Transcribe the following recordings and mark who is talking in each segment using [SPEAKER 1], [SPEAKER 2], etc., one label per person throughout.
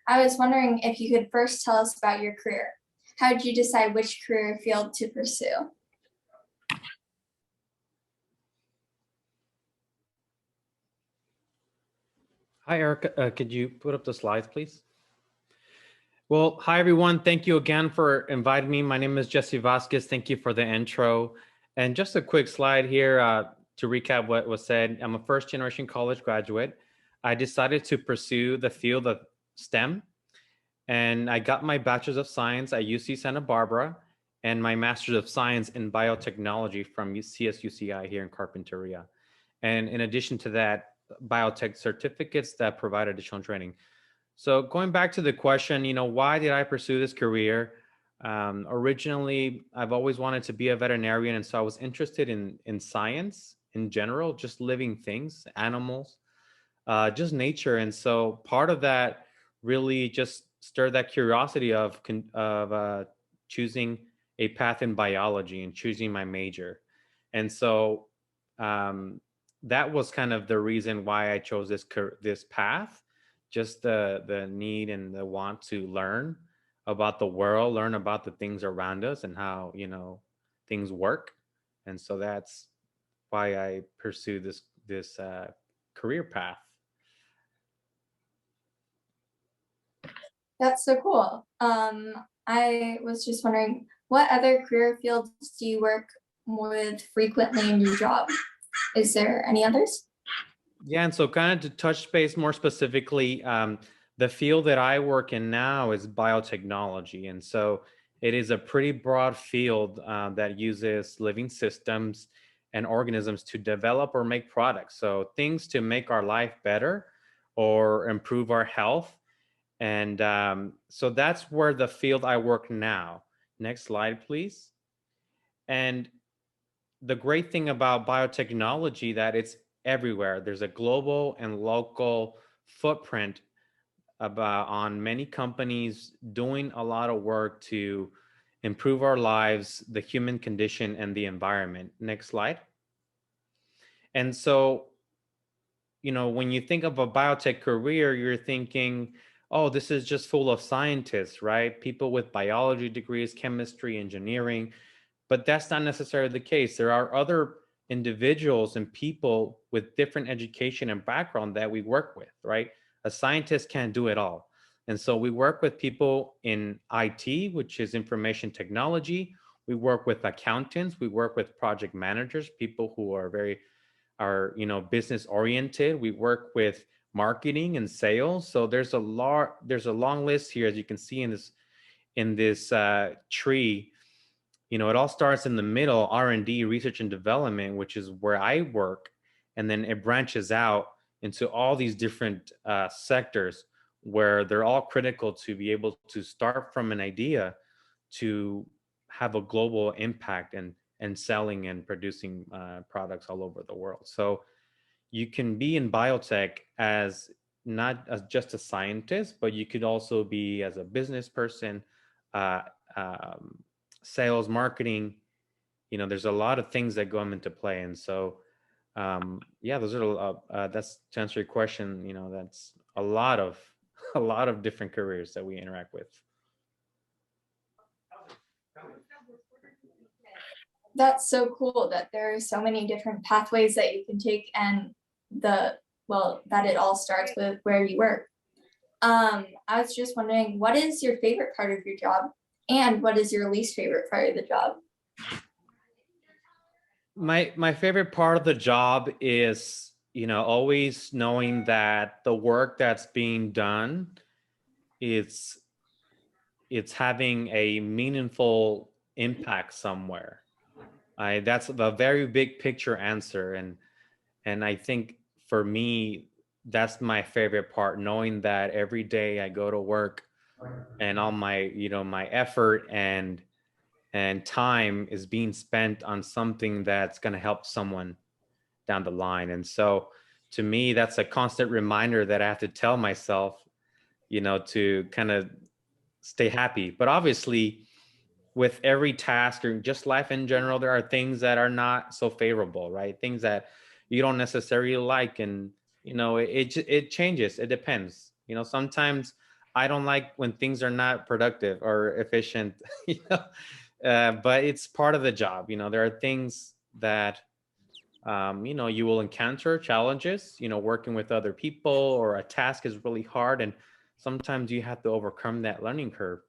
[SPEAKER 1] I was wondering if you could first tell us about your career. How did you decide which career field to pursue?
[SPEAKER 2] Hi, Erica. Could you put up the slides, please? Well, hi, everyone. Thank you again for inviting me. My name is Jesse Vasquez. Thank you for the intro. And just a quick slide here to recap what was said. I'm a first-generation college graduate. I decided to pursue the field of STEM, and I got my Bachelor's of Science at UC Santa Barbara and my Master's of Science in Biotechnology from CSUCI here in Carpinteria. And in addition to that, biotech certificates that provide additional training. So going back to the question, why did I pursue this career? Originally, I've always wanted to be a veterinarian, and so I was interested in science in general, just living things, animals, just nature. And so part of that really just stirred that curiosity of choosing a path in biology and choosing my major. And so that was kind of the reason why I chose this path, just the need and the want to learn about the world, learn about the things around us and how, things work. And so that's why I pursue this career path.
[SPEAKER 1] That's so cool. I was just wondering, what other career fields do you work with frequently in your job? Is there any others?
[SPEAKER 2] Yeah, and so kind of to touch base more specifically, the field that I work in now is biotechnology. And so it is a pretty broad field that uses living systems and organisms to develop or make products. So things to make our life better or improve our health. And so that's where the field I work now. Next slide, please. And the great thing about biotechnology that it's everywhere. There's a global and local footprint on many companies doing a lot of work to improve our lives, the human condition, and the environment. Next slide. And so, when you think of a biotech career, you're thinking, oh, this is just full of scientists, right? People with biology degrees, chemistry, engineering. But that's not necessarily the case. There are other individuals and people with different education and background that we work with, right? A scientist can't do it all. And so we work with people in IT, which is information technology. We work with accountants. We work with project managers, people who are business oriented. We work with marketing and sales. So there's a long list here, as you can see in this tree. It all starts in the middle, R&D, research and development, which is where I work. And then it branches out into all these different sectors where they're all critical to be able to start from an idea to have a global impact and selling and producing products all over the world. So you can be in biotech as not as just a scientist, but you could also be as a business person, sales, marketing. There's a lot of things that go into play. And so yeah, those are that's to answer your question. That's a lot of different careers that we interact with.
[SPEAKER 1] That's so cool that there are so many different pathways that you can take, and that it all starts with where you work. I was just wondering, what is your favorite part of your job, and what is your least favorite part of the job?
[SPEAKER 2] My favorite part of the job is, always knowing that the work that's being done it's having a meaningful impact somewhere. That's a very big picture answer, and I think for me that's my favorite part, knowing that every day I go to work and all my my effort and time is being spent on something that's going to help someone down the line. And so to me, that's a constant reminder that I have to tell myself, to kind of stay happy. But obviously, with every task or just life in general, there are things that are not so favorable, right? Things that you don't necessarily like. And, it changes. It depends. Sometimes I don't like when things are not productive or efficient, you know, but it's part of the job. You know, there are things that, you know, you will encounter challenges, you know, working with other people, or a task is really hard. And sometimes you have to overcome that learning curve.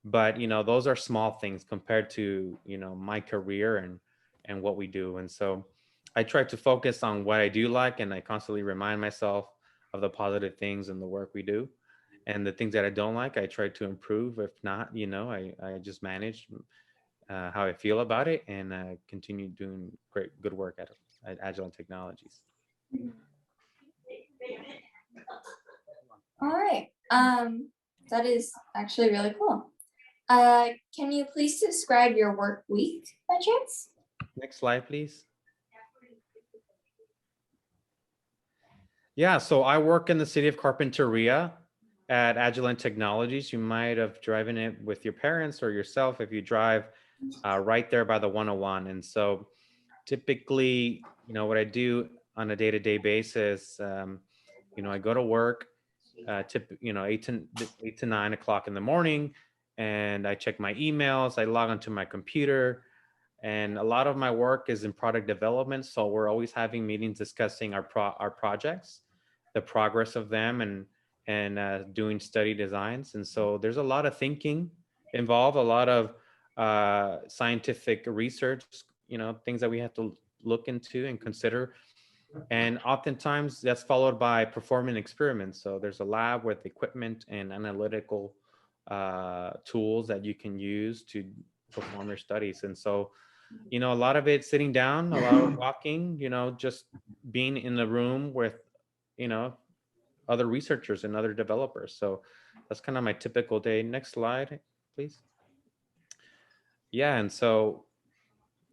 [SPEAKER 2] But, you know, those are small things compared to, you know, my career and what we do. And so I try to focus on what I do like, and I constantly remind myself of the positive things in the work we do. And the things that I don't like, I try to improve. If not, you know, I just manage how I feel about it, and continue doing good work at Agile Technologies.
[SPEAKER 1] All right. That is actually really cool. Can you please describe your work week by chance?
[SPEAKER 2] Next slide, please. Yeah, so I work in the city of Carpinteria at Agilent Technologies. You might have driven it with your parents or yourself if you drive right there by the 101. And so typically, you know, what I do on a day-to-day basis, you know, I go to work, you know, 8 to 9 o'clock in the morning, and I check my emails. I log onto my computer, and a lot of my work is in product development. So we're always having meetings discussing our projects, the progress of them, and doing study designs. And so there's a lot of thinking involved, a lot of scientific research, you know, things that we have to look into and consider. And oftentimes that's followed by performing experiments. So there's a lab with equipment and analytical tools that you can use to perform your studies. And so, you know, a lot of it sitting down, a lot of walking, you know, just being in the room with, you know, other researchers and other developers. So that's kind of my typical day. Next slide, please. Yeah, and so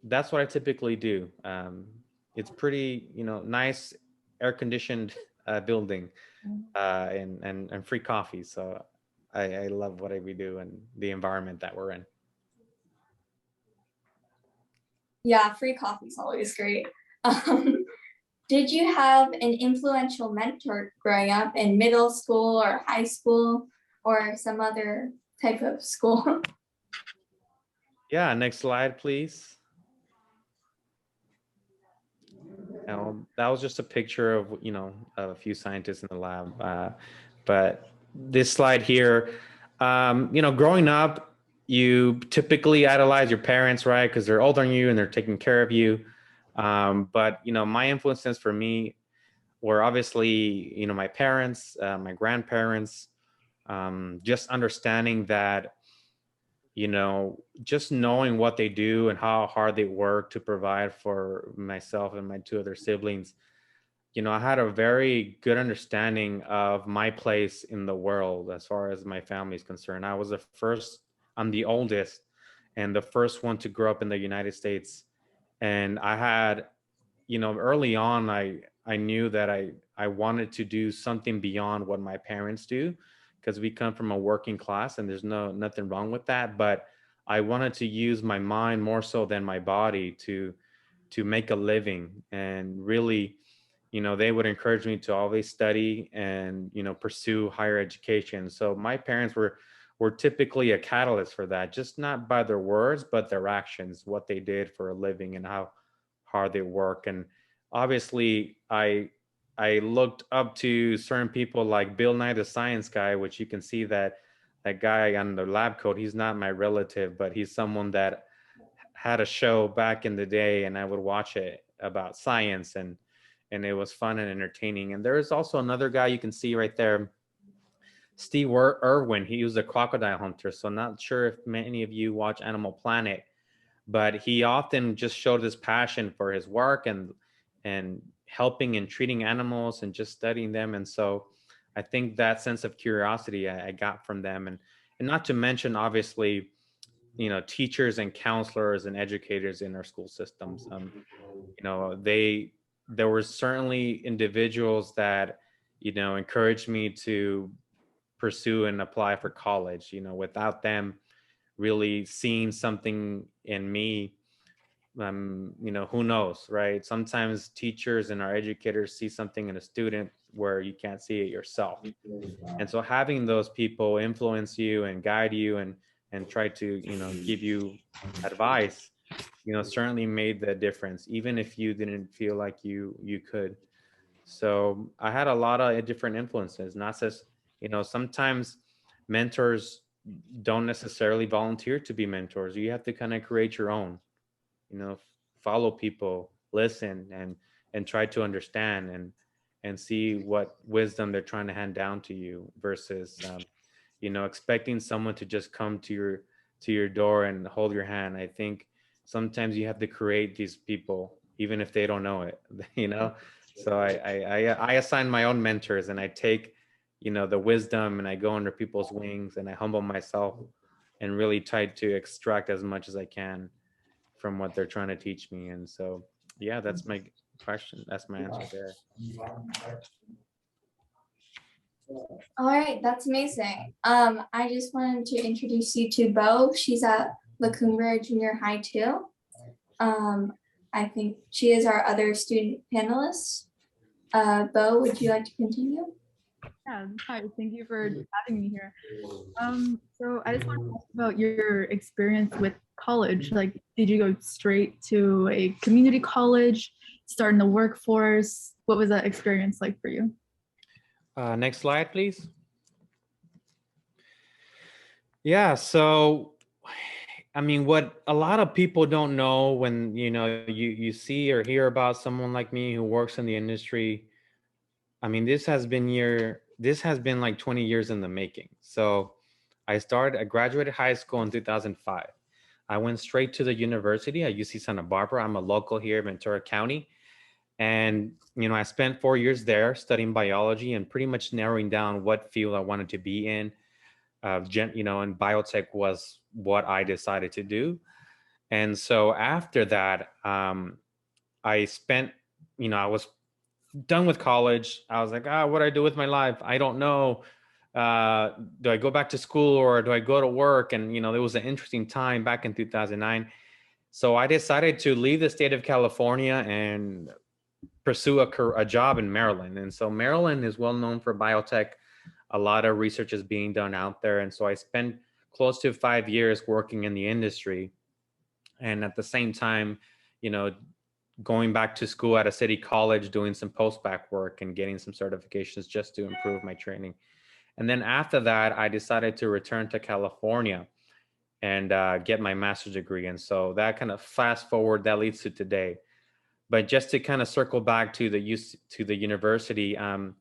[SPEAKER 2] that's what I typically do. It's pretty, you know, nice, air-conditioned building, and free coffee. So I love what we do and the environment that we're in.
[SPEAKER 1] Yeah, free coffee is always great. Um, did you have an influential mentor growing up in middle school or high school or some other type of school?
[SPEAKER 2] Yeah, next slide, please. Now, that was just a picture of, you know, a few scientists in the lab. But this slide here, you know, growing up, you typically idolize your parents, right? Because they're older than you and they're taking care of you. But, you know, my influences for me were obviously, you know, my parents, my grandparents, just understanding that, you know, just knowing what they do and how hard they work to provide for myself and my two other siblings. You know, I had a very good understanding of my place in the world as far as my family is concerned. I'm the oldest and the first one to grow up in the United States. And I had, you know, early on, I knew that I wanted to do something beyond what my parents do, because we come from a working class, and there's nothing wrong with that. But I wanted to use my mind more so than my body to make a living. And really, you know, they would encourage me to always study and, you know, pursue higher education. So my parents were typically a catalyst for that, just not by their words, but their actions, what they did for a living and how hard they work. And obviously I looked up to certain people like Bill Nye the Science Guy, which you can see that that guy on the lab coat, he's not my relative, but he's someone that had a show back in the day, and I would watch it about science, and it was fun and entertaining. And there is also another guy you can see right there, Steve Irwin. He was a crocodile hunter. So not sure if many of you watch Animal Planet, but he often just showed his passion for his work and helping and treating animals and just studying them. And so I think that sense of curiosity I got from them. And not to mention, obviously, you know, teachers and counselors and educators in our school systems. You know, there were certainly individuals that, you know, encouraged me to pursue and apply for college. You know, without them really seeing something in me, who knows, right? Sometimes teachers and our educators see something in a student where you can't see it yourself. And so having those people influence you and guide you and try to, give you advice, certainly made the difference, even if you didn't feel like you could. So I had a lot of different influences, not just, sometimes mentors don't necessarily volunteer to be mentors. You have to kind of create your own, you know follow people, listen, and try to understand and see what wisdom they're trying to hand down to you versus expecting someone to just come to your door and hold your hand. I think sometimes you have to create these people even if they don't know it. So I assign my own mentors, and I take the wisdom, and I go under people's wings, and I humble myself and really try to extract as much as I can from what they're trying to teach me. And so, yeah, that's my question. That's my answer there.
[SPEAKER 1] All right, that's amazing. I just wanted to introduce you to Bo. She's at La Cumbre Junior High too. I think she is our other student panelist. Bo, would you like to continue?
[SPEAKER 3] Yeah, hi, thank you for having me here. So I just want to ask about your experience with college. Like, did you go straight to a community college, start in the workforce? What was that experience like for you?
[SPEAKER 2] Next slide, please. Yeah, so I mean, what a lot of people don't know when you see or hear about someone like me who works in the industry. I mean, this has been like 20 years in the making. So I graduated high school in 2005. I went straight to the university at UC Santa Barbara. I'm a local here in Ventura County. And, I spent 4 years there studying biology and pretty much narrowing down what field I wanted to be in. And biotech was what I decided to do. And so after that, I spent, I was done with college. I was like, what do I do with my life? I don't know. Do I go back to school or do I go to work? And, there was an interesting time back in 2009. So I decided to leave the state of California and pursue a job in Maryland. And so Maryland is well known for biotech. A lot of research is being done out there. And so I spent close to 5 years working in the industry. And at the same time, you know, going back to school at a city college, doing some post-bac work and getting some certifications just to improve my training. And then after that, I decided to return to California and get my master's degree. And so that kind of fast forward, that leads to today. But just to kind of circle back to the university, I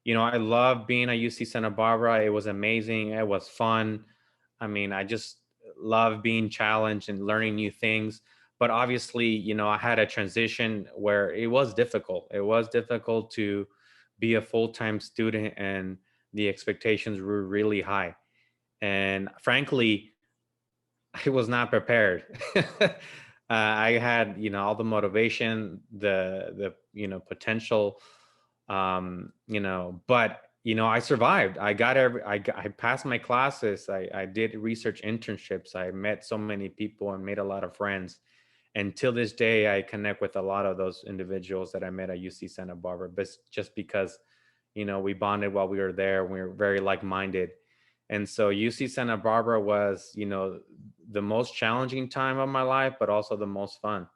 [SPEAKER 2] love being at UC Santa Barbara. It was amazing. It was fun. I mean, I just love being challenged and learning new things. But obviously, I had a transition where it was difficult. It was difficult to be a full-time student, and the expectations were really high. And frankly, I was not prepared. I had, all the motivation, the potential, but I survived. I passed my classes. I did research internships. I met so many people and made a lot of friends. And till this day, I connect with a lot of those individuals that I met at UC Santa Barbara, but just because, we bonded while we were there. We were very like-minded. And so UC Santa Barbara was, the most challenging time of my life, but also the most fun.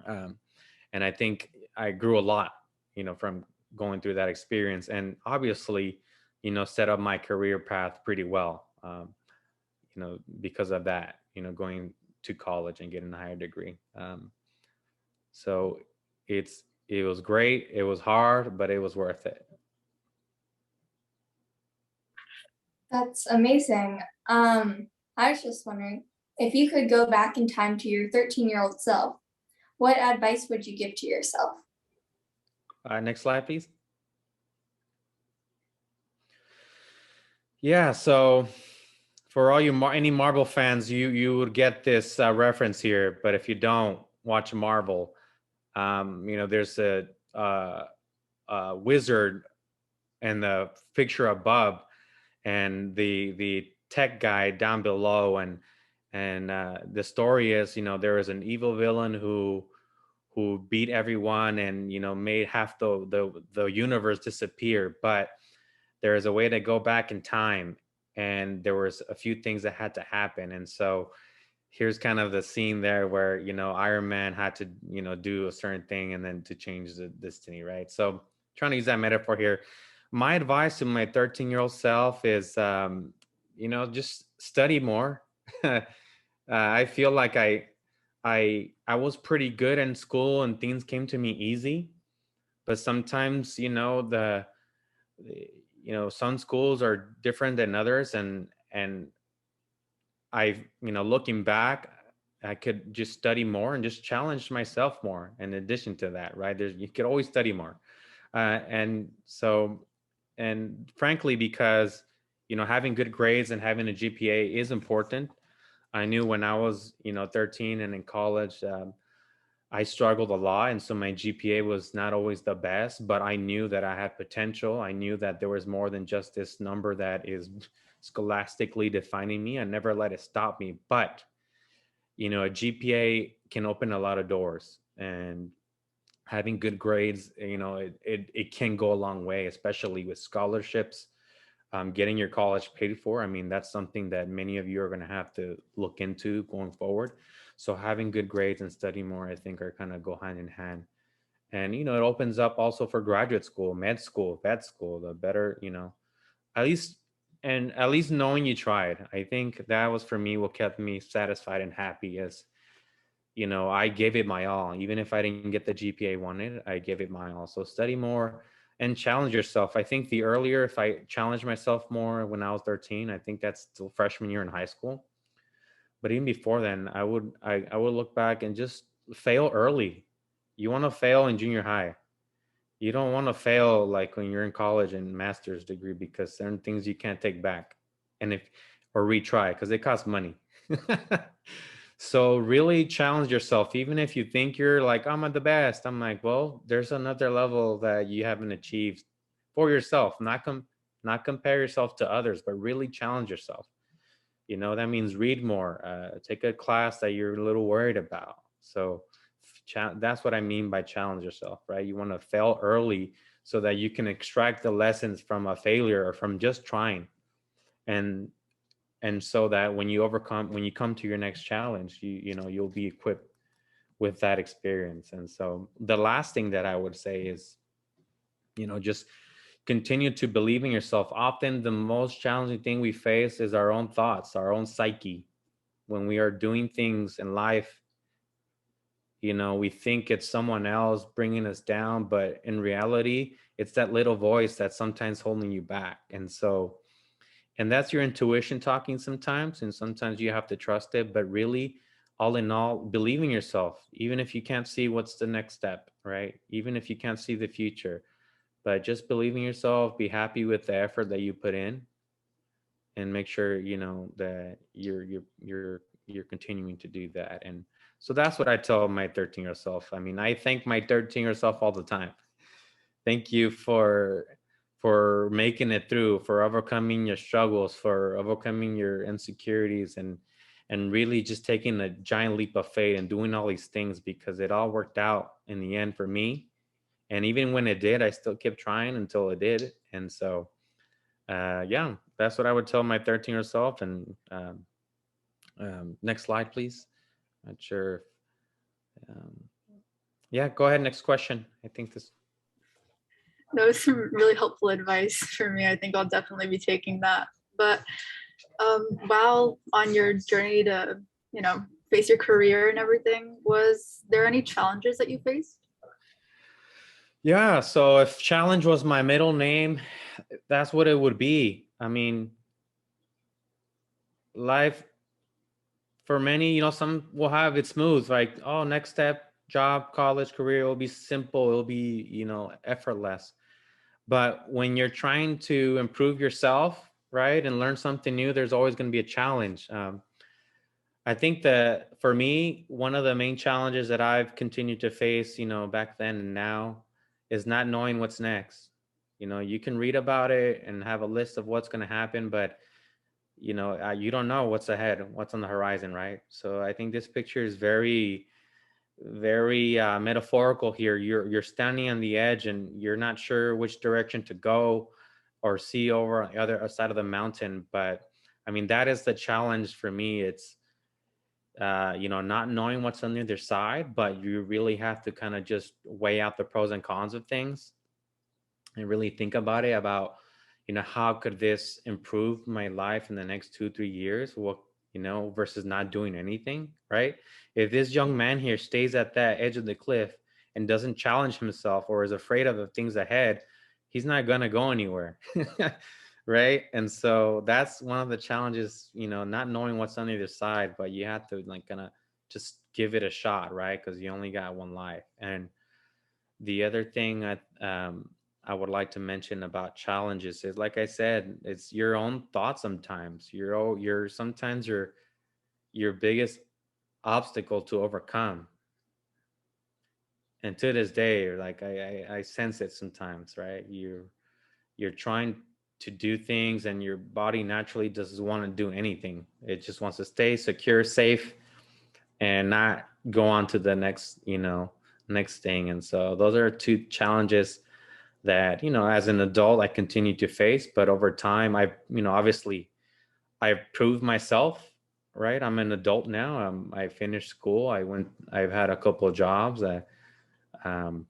[SPEAKER 2] And I think I grew a lot, from going through that experience, and obviously, set up my career path pretty well, because of that, going to college and getting a higher degree. So it was great. It was hard, but it was worth it.
[SPEAKER 1] That's amazing. I was just wondering if you could go back in time to your 13-year-old self, what advice would you give to yourself?
[SPEAKER 2] Next slide, please. Yeah, so for all you any Marvel fans, you would get this reference here, but if you don't watch Marvel, there's a wizard in the picture above, and the tech guy down below, and And the story is, there was an evil villain who beat everyone and made half the universe disappear. But there is a way to go back in time, and there was a few things that had to happen. And so here's kind of the scene there where Iron Man had to do a certain thing and then to change the destiny, right? So trying to use that metaphor here. My advice to my 13-year-old self is just study more. I feel like I was pretty good in school and things came to me easy, but sometimes some schools are different than others, and looking back, I could just study more and just challenge myself more. In addition to that, right? You could always study more, and so, and frankly, because having good grades and having a GPA is important. I knew when I was 13 and in college, I struggled a lot, and so my GPA was not always the best, but I knew that I had potential. I knew that there was more than just this number that is scholastically defining me. I never let it stop me. But a GPA can open a lot of doors, and having good grades, it can go a long way, especially with scholarships. Getting your college paid for. I mean, that's something that many of you are going to have to look into going forward. So having good grades and studying more, I think, are kind of go hand in hand. And it opens up also for graduate school, med school, vet school. The better, at least, and at least knowing you tried. I think that was for me what kept me satisfied and happy. Is I gave it my all. Even if I didn't get the GPA I wanted, I gave it my all. So study more and challenge yourself. I think the earlier, if I challenged myself more when I was 13, I think that's still freshman year in high school. But even before then, I would look back and just fail early. You want to fail in junior high. You don't want to fail like when you're in college and master's degree, because certain things you can't take back, and if or retry, because it costs money. So really challenge yourself, even if you think you're like, I'm at the best. I'm like, well, there's another level that you haven't achieved for yourself. Not compare yourself to others, but really challenge yourself. That means read more, take a class that you're a little worried about. So that's what I mean by challenge yourself, right? You want to fail early so that you can extract the lessons from a failure or from just trying. And so that when you come to your next challenge, you'll be equipped with that experience. And so the last thing that I would say is, just continue to believe in yourself. Often the most challenging thing we face is our own thoughts, our own psyche. When we are doing things in life, we think it's someone else bringing us down, but in reality, it's that little voice that's sometimes holding you back. And that's your intuition talking sometimes, and sometimes you have to trust it. But really, all in all, believe in yourself, even if you can't see what's the next step, right? Even if you can't see the future, but just believe in yourself, be happy with the effort that you put in, and make sure that you're continuing to do that. And so that's what I tell my 13-year-old self. I mean, I thank my 13-year-old self all the time. Thank you for making it through, for overcoming your struggles, for overcoming your insecurities, and really just taking a giant leap of faith and doing all these things, because it all worked out in the end for me. And even when it did, I still kept trying until it did. And so yeah, that's what I would tell my 13-year-old self. And next slide, please. Not sure um, yeah, go ahead, next question. I think this.
[SPEAKER 3] That was some really helpful advice for me. I think I'll definitely be taking that. But while on your journey to, face your career and everything, was there any challenges that you faced?
[SPEAKER 2] Yeah, so if challenge was my middle name, that's what it would be. I mean, life for many, some will have it smooth, like, oh, next step, job, college, career, it'll be simple, it'll be, effortless. But when you're trying to improve yourself, right, and learn something new, there's always going to be a challenge. I think that for me, one of the main challenges that I've continued to face, back then and now, is not knowing what's next. You can read about it and have a list of what's going to happen, but you don't know what's ahead, what's on the horizon, right? So I think this picture is very, very metaphorical here. You're standing on the edge and you're not sure which direction to go or see over on the other side of the mountain. But I mean, that is the challenge for me. It's not knowing what's on the other side, but you really have to kind of just weigh out the pros and cons of things and really think about it, about how could this improve my life in the next 2 3 years, what, versus not doing anything, right? If this young man here stays at that edge of the cliff and doesn't challenge himself or is afraid of the things ahead, he's not going to go anywhere. Right? And so that's one of the challenges, not knowing what's on the other side, but you have to like kind of just give it a shot, right? Because you only got one life. And the other thing I would like to mention about challenges is, like I said, it's your own thoughts sometimes. You're sometimes your biggest obstacle to overcome. And to this day, like I sense it sometimes, right? You're trying to do things and your body naturally doesn't want to do anything. It just wants to stay secure, safe, and not go on to the next thing. And so those are two challenges that, as an adult, I continue to face. But over time, obviously I've proved myself, right? I'm an adult now. I finished school. I've had a couple of jobs. Um,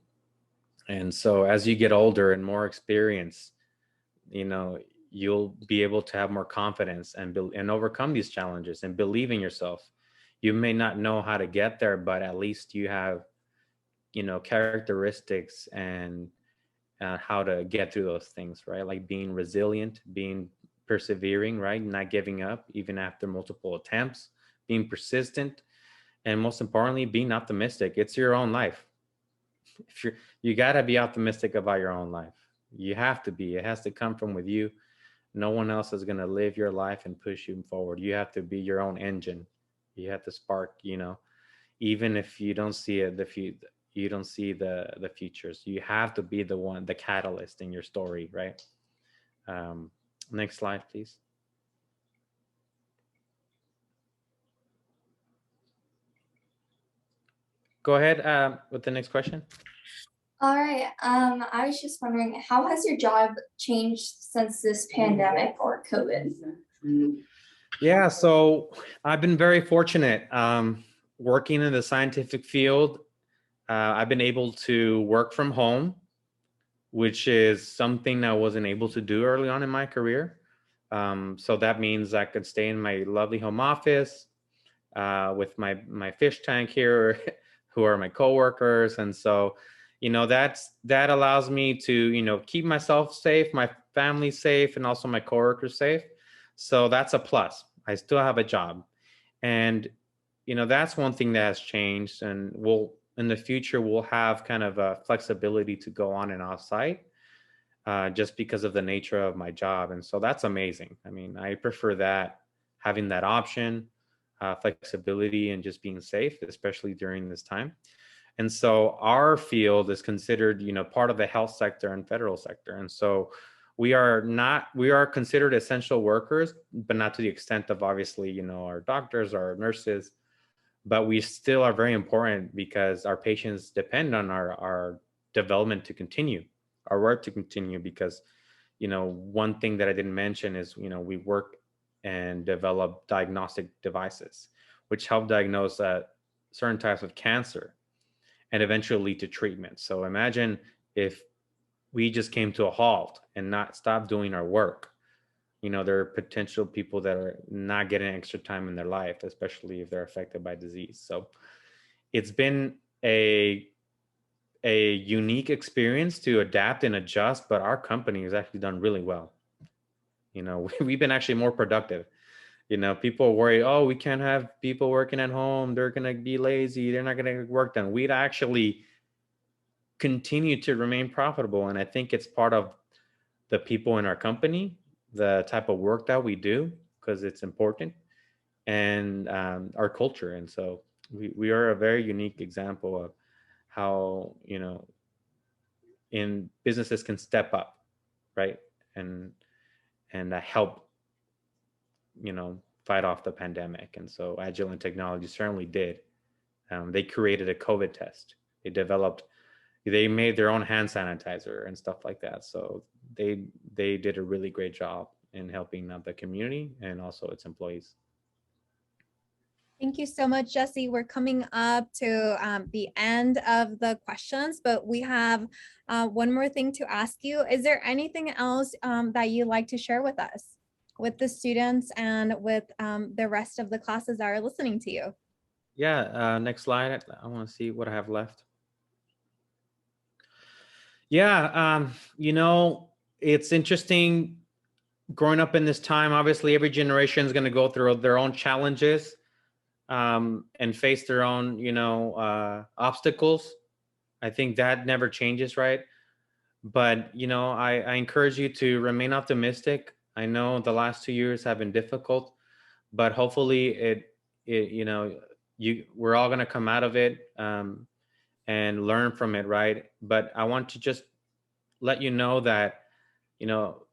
[SPEAKER 2] and so as you get older and more experience, you know, you'll be able to have more confidence and overcome these challenges and believe in yourself. You may not know how to get there, but at least you have, characteristics and how to get through those things, right? Like being resilient, being persevering, right? Not giving up even after multiple attempts, being persistent, and most importantly, being optimistic. It's your own life. If you got to be optimistic about your own life. You have to be. It has to come from with you. No one else is going to live your life and push you forward. You have to be your own engine. You have to spark, even if you don't see it, you don't see the futures. You have to be the catalyst in your story, right? Next slide, please. Go ahead with the next question.
[SPEAKER 1] All right. I was just wondering, how has your job changed since this pandemic or COVID?
[SPEAKER 2] Yeah, so I've been very fortunate working in the scientific field. I've been able to work from home, which is something I wasn't able to do early on in my career. So that means I could stay in my lovely home office with my fish tank here, who are my coworkers, and so that allows me to keep myself safe, my family safe, and also my coworkers safe. So that's a plus. I still have a job, and that's one thing that has changed, and in the future we'll have kind of a flexibility to go on and off site just because of the nature of my job. And so that's amazing. I mean, I prefer that, having that option, flexibility, and just being safe, especially during this time. And so our field is considered, part of the health sector and federal sector. And so we are considered essential workers, but not to the extent of obviously, our doctors, our nurses, but we still are very important because our patients depend on our development to continue, our work to continue. Because one thing that I didn't mention is we work and develop diagnostic devices which help diagnose certain types of cancer and eventually lead to treatment. So imagine if we just came to a halt and not stop doing our work. There are potential people that are not getting extra time in their life, especially if they're affected by disease. So it's been a unique experience to adapt and adjust, but our company has actually done really well. We've been actually more productive. People worry, oh, we can't have people working at home. They're going to be lazy. They're not going to get work done. We'd actually continue to remain profitable. And I think it's part of the people in our company, the type of work that we do, because it's important, and our culture. And so we are a very unique example of how, in businesses can step up, right? And help fight off the pandemic. And so Agilent Technology certainly did. They created a COVID test. They made their own hand sanitizer and stuff like that. So they did a really great job in helping the community and also its employees.
[SPEAKER 4] Thank you so much, Jesse. We're coming up to the end of the questions, but we have one more thing to ask you. Is there anything else that you'd like to share with us, with the students and with the rest of the classes that are listening to you?
[SPEAKER 2] Yeah, next slide. I want to see what I have left. Yeah, it's interesting growing up in this time. Obviously, every generation is going to go through their own challenges and face their own, obstacles. I think that never changes, right? But, I encourage you to remain optimistic. I know the last 2 years have been difficult, but hopefully we're all going to come out of it and learn from it, right? But I want to just let you know that,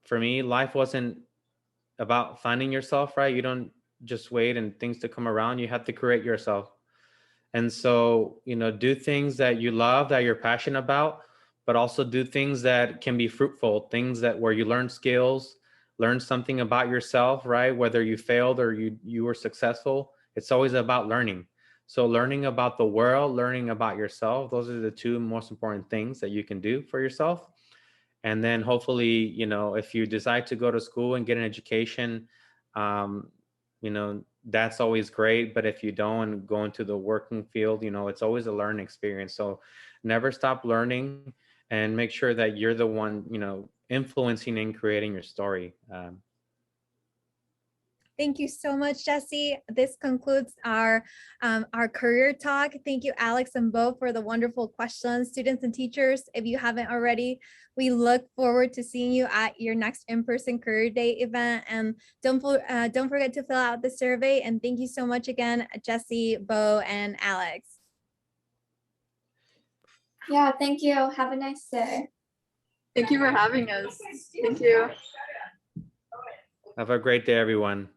[SPEAKER 2] for me, life wasn't about finding yourself, right? You don't just wait and things to come around. You have to create yourself. And so, do things that you love, that you're passionate about, but also do things that can be fruitful, things that where you learn skills, learn something about yourself, right? Whether you failed or you were successful, it's always about learning. So learning about the world, learning about yourself, those are the two most important things that you can do for yourself. And then hopefully, if you decide to go to school and get an education, that's always great. But if you don't and go into the working field, it's always a learning experience. So never stop learning and make sure that you're the one, influencing and creating your story.
[SPEAKER 4] Thank you so much, Jesse. This concludes our career talk. Thank you, Alex and Bo, for the wonderful questions. Students and teachers, if you haven't already, we look forward to seeing you at your next in-person career day event. And don't forget to fill out the survey. And thank you so much again, Jesse, Bo, and Alex.
[SPEAKER 1] Yeah, thank you. Have a nice day.
[SPEAKER 3] Thank you for having us. Thank you.
[SPEAKER 2] Have a great day, everyone.